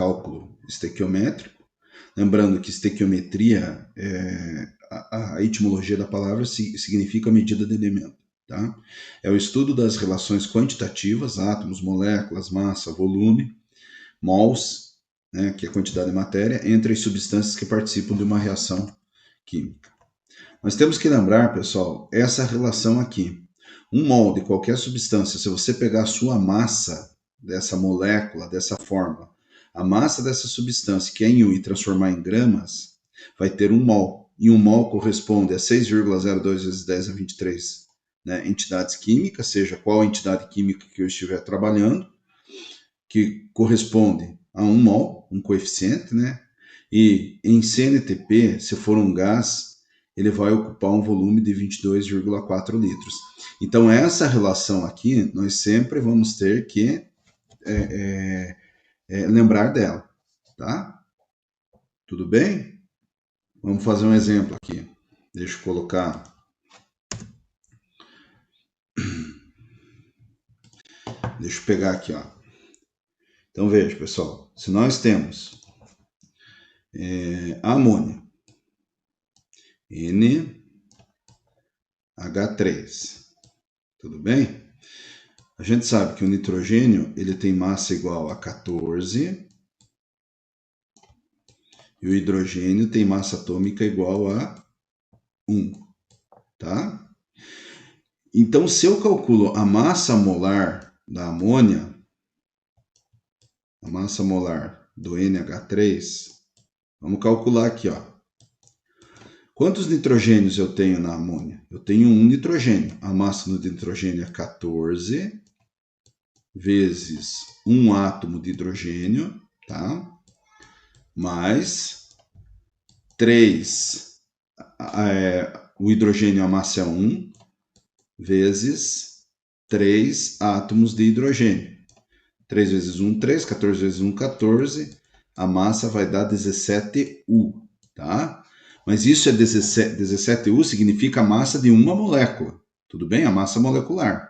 cálculo estequiométrico. Lembrando que estequiometria, a etimologia da palavra significa medida de elemento. Tá? É o estudo das relações quantitativas, átomos, moléculas, massa, volume, mols, né, que é a quantidade de matéria, entre as substâncias que participam de uma reação química. Nós temos que lembrar, pessoal, essa relação aqui. Um mol de qualquer substância, se você pegar a sua massa dessa molécula, dessa forma, a massa dessa substância, que é em 1, e transformar em gramas, vai ter um mol. E um mol corresponde a 6,02 vezes 10 a 23, né, entidades químicas, seja qual entidade química que eu estiver trabalhando, que corresponde a um mol, um coeficiente, né? E em CNTP, se for um gás, ele vai ocupar um volume de 22,4 litros. Então, essa relação aqui, nós sempre vamos ter que lembrar dela, tá? Tudo bem? Vamos fazer um exemplo aqui. Deixa eu colocar. Deixa eu pegar aqui, ó. Então, veja, pessoal. Se nós temos a amônia, NH3, tudo bem? A gente sabe que o nitrogênio ele tem massa igual a 14 e o hidrogênio tem massa atômica igual a 1, tá? Então, se eu calculo a massa molar da amônia, a massa molar do NH3, vamos calcular aqui, ó. Quantos nitrogênios eu tenho na amônia? Eu tenho um nitrogênio. A massa do nitrogênio é 14 vezes um átomo de hidrogênio, tá? Mais 3, o hidrogênio, a massa é 1, vezes 3 átomos de hidrogênio. 3 vezes 1, 3, 14 vezes 1, 14, a massa vai dar 17U, tá? Mas isso é 17U, significa a massa de uma molécula, tudo bem? A massa molecular.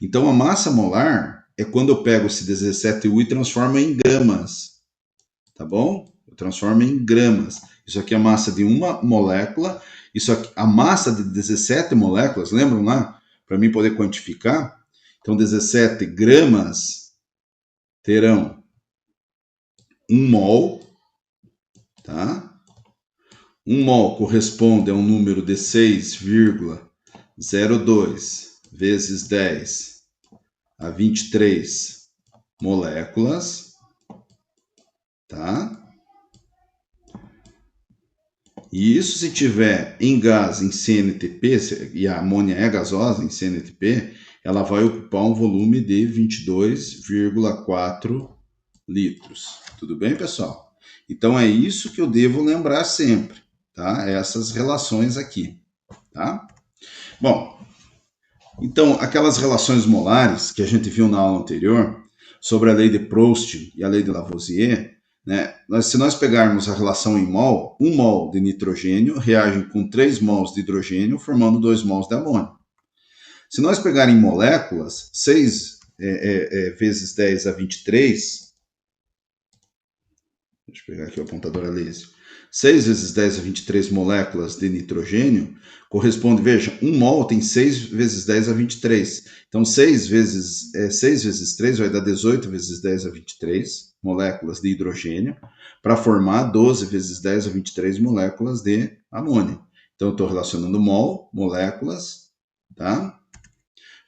Então, a massa molar é quando eu pego esse 17U e transformo em gramas, tá bom? Eu transformo em gramas. Isso aqui é a massa de uma molécula, isso aqui, a massa de 17 moléculas, lembram lá? Para mim poder quantificar. Então, 17 gramas terão 1 mol, tá? 1 mol corresponde a um número de 6,02 vezes 10 a 23 moléculas, tá? E isso se tiver em gás em CNTP, e a amônia é gasosa em CNTP, ela vai ocupar um volume de 22,4 litros. Tudo bem, pessoal? Então é isso que eu devo lembrar sempre, tá? Essas relações aqui, tá? Bom, então aquelas relações molares que a gente viu na aula anterior, sobre a lei de Proust e a lei de Lavoisier, né? Se nós pegarmos a relação em mol, 1 mol de nitrogênio reage com 3 mols de hidrogênio, formando 2 mols de amônia. Se nós pegarmos em moléculas, 6 vezes 10 a 23, deixa eu pegar aqui o apontador a laser, 6 vezes 10 a 23 moléculas de nitrogênio corresponde, veja, 1 mol tem 6 vezes 10 a 23. Então, 6 vezes 3 vai dar 18 vezes 10 a 23 moléculas de hidrogênio, para formar 12 vezes 10 a 23 moléculas de amônia. Então, eu estou relacionando mol, moléculas, tá?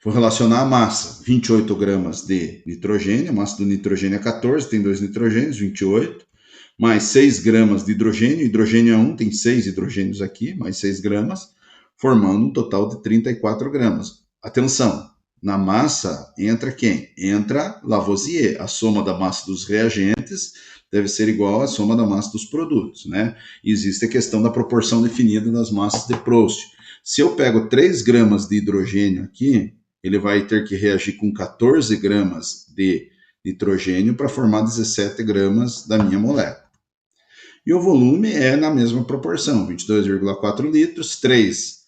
Vou relacionar a massa, 28 gramas de nitrogênio, a massa do nitrogênio é 14, tem 2 nitrogênios, 28, mais 6 gramas de hidrogênio, hidrogênio é 1, tem 6 hidrogênios aqui, mais 6 gramas, formando um total de 34 gramas. Atenção, na massa entra quem? Entra Lavoisier, a soma da massa dos reagentes deve ser igual à soma da massa dos produtos, né? E existe a questão da proporção definida das massas de Proust. Se eu pego 3 gramas de hidrogênio aqui, ele vai ter que reagir com 14 gramas de nitrogênio para formar 17 gramas da minha molécula. E o volume é na mesma proporção, 22,4 litros, 3,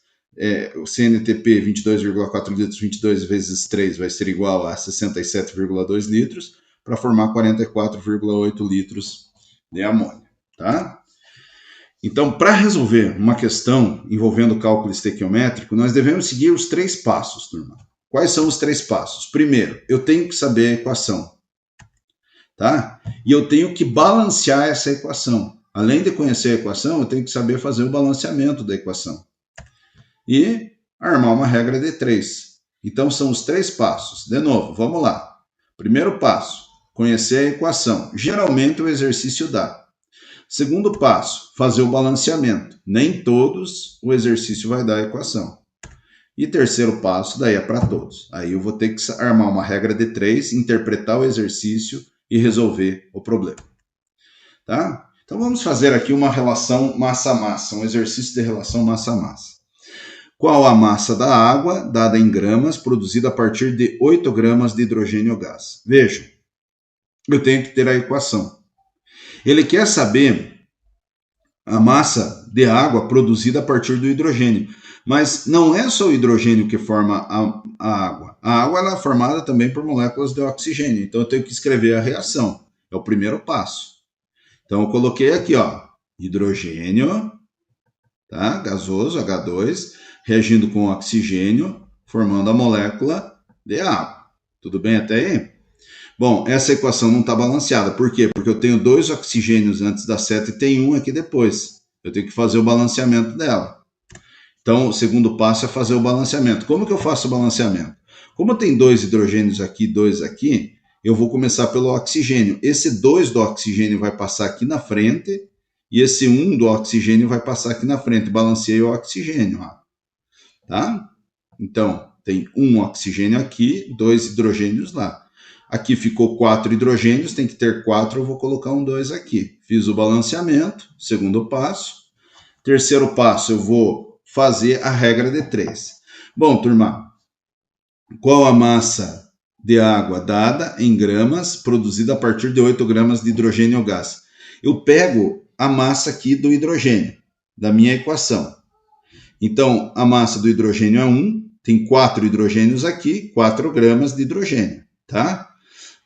o CNTP 22,4 litros, 22 vezes 3 vai ser igual a 67,2 litros, para formar 44,8 litros de amônia, tá? Então, para resolver uma questão envolvendo cálculo estequiométrico, nós devemos seguir os 3 passos, turma. Quais são os 3 passos? Primeiro, eu tenho que saber a equação, tá? E eu tenho que balancear essa equação. Além de conhecer a equação, eu tenho que saber fazer o balanceamento da equação. E armar uma regra de 3. Então, são os 3 passos. De novo, vamos lá. Primeiro passo, conhecer a equação. Geralmente o exercício dá. Segundo passo, fazer o balanceamento. Nem todos o exercício vai dar a equação. E terceiro passo, daí é para todos. Aí eu vou ter que armar uma regra de 3, interpretar o exercício e resolver o problema. Tá? Então vamos fazer aqui uma relação massa-massa, um exercício de relação massa-massa. Qual a massa da água, dada em gramas, produzida a partir de 8 gramas de hidrogênio gás? Vejam, eu tenho que ter a equação. Ele quer saber a massa de água produzida a partir do hidrogênio. Mas não é só o hidrogênio que forma a água. A água ela é formada também por moléculas de oxigênio. Então eu tenho que escrever a reação. É o primeiro passo. Então eu coloquei aqui, ó, hidrogênio, tá? Gasoso, H2, reagindo com oxigênio, formando a molécula de água. Tudo bem até aí? Bom, essa equação não está balanceada. Por quê? Porque eu tenho 2 oxigênios antes da seta e tem um aqui depois. Eu tenho que fazer o balanceamento dela. Então, o segundo passo é fazer o balanceamento. Como que eu faço o balanceamento? Como tem 2 hidrogênios aqui, 2 aqui, eu vou começar pelo oxigênio. Esse 2 do oxigênio vai passar aqui na frente e esse 1 do oxigênio vai passar aqui na frente. Balanceei o oxigênio, ó. Tá? Então, tem 1 oxigênio aqui, 2 hidrogênios lá. Aqui ficou 4 hidrogênios, tem que ter 4, eu vou colocar um 2 aqui. Fiz o balanceamento, segundo passo. Terceiro passo, eu vou fazer a regra de 3. Bom, turma, qual a massa de água dada em gramas, produzida a partir de 8 gramas de hidrogênio gás? Eu pego a massa aqui do hidrogênio, da minha equação. Então, a massa do hidrogênio é 1, tem 4 hidrogênios aqui, 4 gramas de hidrogênio, tá?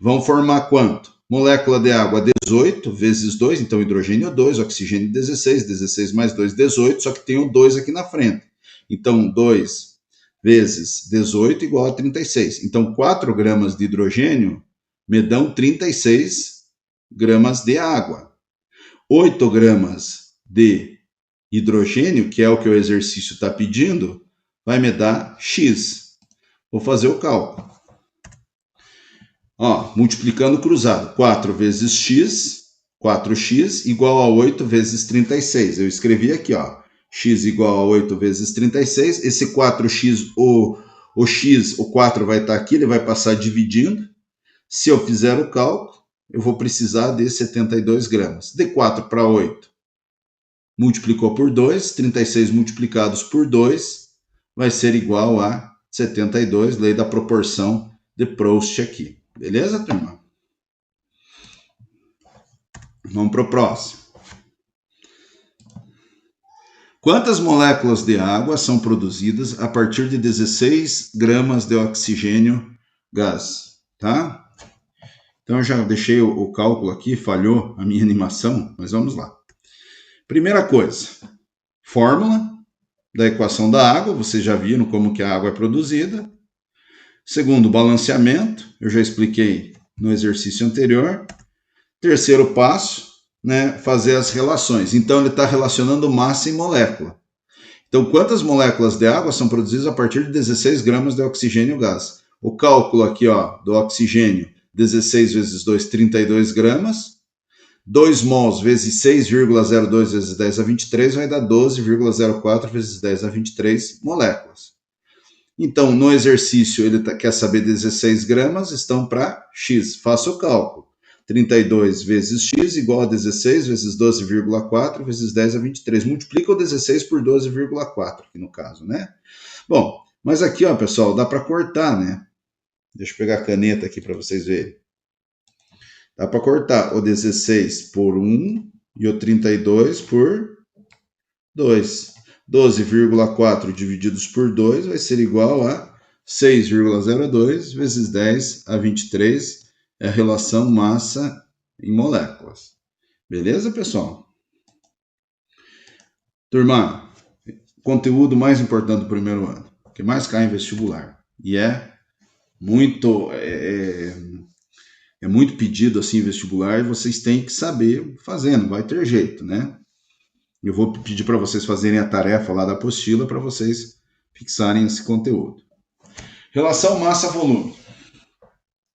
Vão formar quanto? Molécula de água 18 vezes 2, então hidrogênio 2, oxigênio 16, 16 mais 2, 18, só que tem o 2 aqui na frente. Então, 2 vezes 18 igual a 36. Então, 4 gramas de hidrogênio me dão 36 gramas de água. 8 gramas de hidrogênio, que é o que o exercício está pedindo, vai me dar X. Vou fazer o cálculo. Ó, multiplicando cruzado, 4 vezes x, 4x, igual a 8 vezes 36. Eu escrevi aqui, ó, x igual a 8 vezes 36. Esse 4x, o x, o 4 vai estar aqui, ele vai passar dividindo. Se eu fizer o cálculo, eu vou precisar de 72 gramas. De 4 para 8, multiplicou por 2, 36 multiplicados por 2 vai ser igual a 72, lei da proporção de Proust aqui. Beleza, turma? Vamos para o próximo. Quantas moléculas de água são produzidas a partir de 16 gramas de oxigênio gás? Tá? Então, eu já deixei o cálculo aqui, falhou a minha animação, mas vamos lá. Primeira coisa, fórmula da equação da água, vocês já viram como que a água é produzida. Segundo, balanceamento, eu já expliquei no exercício anterior. Terceiro passo, né, fazer as relações. Então, ele está relacionando massa e molécula. Então, quantas moléculas de água são produzidas a partir de 16 gramas de oxigênio gás? O cálculo aqui, ó, do oxigênio, 16 vezes 2, 32 gramas. 2 mols vezes 6,02 vezes 10 a 23 vai dar 12,04 vezes 10 a 23 moléculas. Então, no exercício, ele quer saber 16 gramas, estão para x. Faça o cálculo. 32 vezes x igual a 16 vezes 12,4 vezes 10 a 23. Multiplica o 16 por 12,4, aqui no caso, né? Bom, mas aqui, ó, pessoal, dá para cortar, né? Deixa eu pegar a caneta aqui para vocês verem. Dá para cortar o 16 por 1 e o 32 por 2. 12,4 divididos por 2 vai ser igual a 6,02 vezes 10 a 23 é a relação massa em moléculas. Beleza, pessoal? Turma, conteúdo mais importante do primeiro ano, que mais cai em vestibular. E é muito pedido assim em vestibular e vocês têm que saber fazer, não vai ter jeito, né? Eu vou pedir para vocês fazerem a tarefa lá da apostila para vocês fixarem esse conteúdo. Relação massa-volume.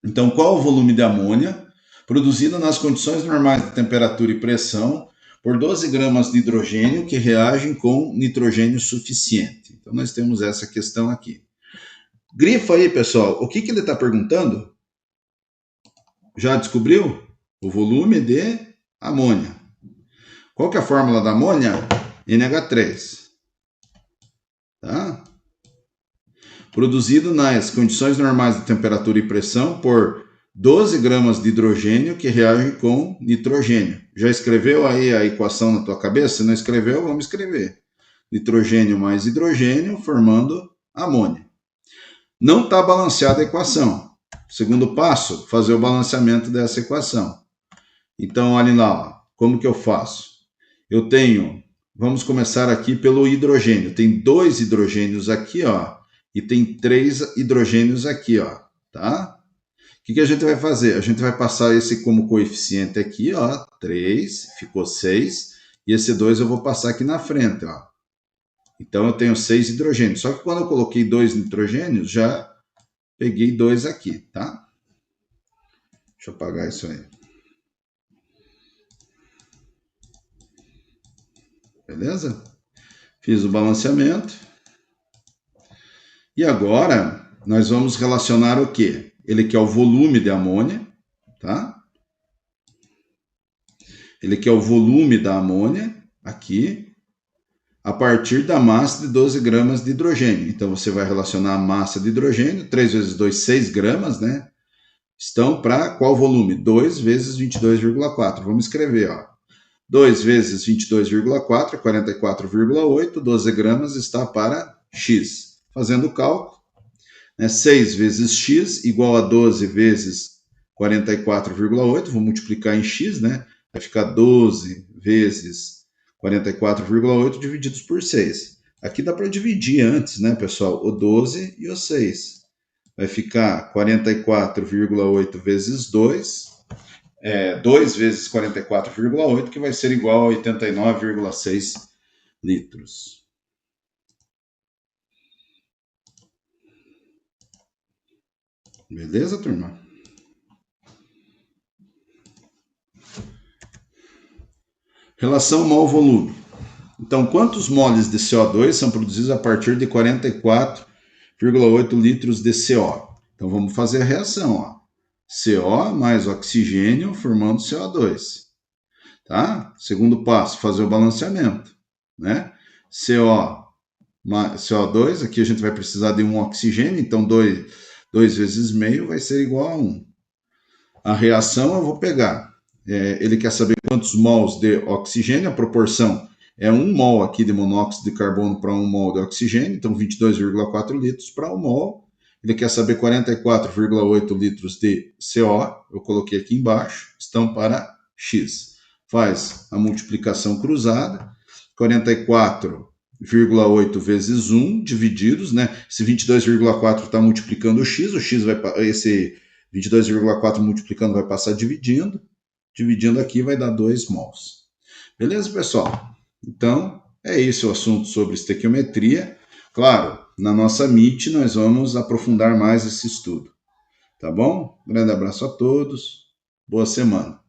Então, qual o volume de amônia produzido nas condições normais de temperatura e pressão por 12 gramas de hidrogênio que reagem com nitrogênio suficiente? Então, nós temos essa questão aqui. Grifa aí, pessoal, o que ele está perguntando? Já descobriu? O volume de amônia. Qual que é a fórmula da amônia? NH3. Tá? Produzido nas condições normais de temperatura e pressão por 12 gramas de hidrogênio que reagem com nitrogênio. Já escreveu aí a equação na tua cabeça? Se não escreveu, vamos escrever. Nitrogênio mais hidrogênio formando amônia. Não está balanceada a equação. Segundo passo, fazer o balanceamento dessa equação. Então, olhem lá, ó, como que eu faço? Eu tenho, vamos começar aqui pelo hidrogênio. Tem 2 hidrogênios aqui, ó, e tem 3 hidrogênios aqui, ó, tá? O que a gente vai fazer? A gente vai passar esse como coeficiente aqui, ó, 3, ficou 6, e esse 2 eu vou passar aqui na frente, ó. Então, eu tenho 6 hidrogênios. Só que quando eu coloquei 2 nitrogênios, já peguei 2 aqui, tá? Deixa eu apagar isso aí. Beleza? Fiz o balanceamento. E agora, nós vamos relacionar o quê? Ele quer o volume de amônia, tá? Ele quer o volume da amônia, aqui, a partir da massa de 12 gramas de hidrogênio. Então, você vai relacionar a massa de hidrogênio, 3 vezes 2, 6 gramas, né? Estão para qual volume? 2 vezes 22,4. Vamos escrever, ó. 2 vezes 22,4 é 44,8, 12 gramas está para X. Fazendo o cálculo, né, 6 vezes X igual a 12 vezes 44,8, vou multiplicar em X, né? Vai ficar 12 vezes 44,8 divididos por 6. Aqui dá para dividir antes, né, pessoal? O 12 e o 6. Vai ficar 44,8 vezes 2, 2 vezes 44,8, que vai ser igual a 89,6 litros. Beleza, turma? Relação mol-volume. Então, quantos moles de CO2 são produzidos a partir de 44,8 litros de CO? Então, vamos fazer a reação, ó. CO mais oxigênio formando CO2. Tá? Segundo passo, fazer o balanceamento, né? CO2, aqui a gente vai precisar de um oxigênio, então 2 vezes meio vai ser igual a 1. A reação eu vou pegar, ele quer saber quantos mols de oxigênio, a proporção é 1 mol aqui de monóxido de carbono para 1 mol de oxigênio, então 22,4 litros para 1 mol. Ele quer saber 44,8 litros de CO, eu coloquei aqui embaixo, estão para X. Faz a multiplicação cruzada, 44,8 vezes 1 divididos, né? Esse 22,4 está multiplicando o X vai, esse 22,4 multiplicando vai passar dividindo aqui vai dar 2 mols. Beleza, pessoal? Então, é esse o assunto sobre estequiometria. Claro, na nossa Meet nós vamos aprofundar mais esse estudo. Tá bom? Grande abraço a todos. Boa semana.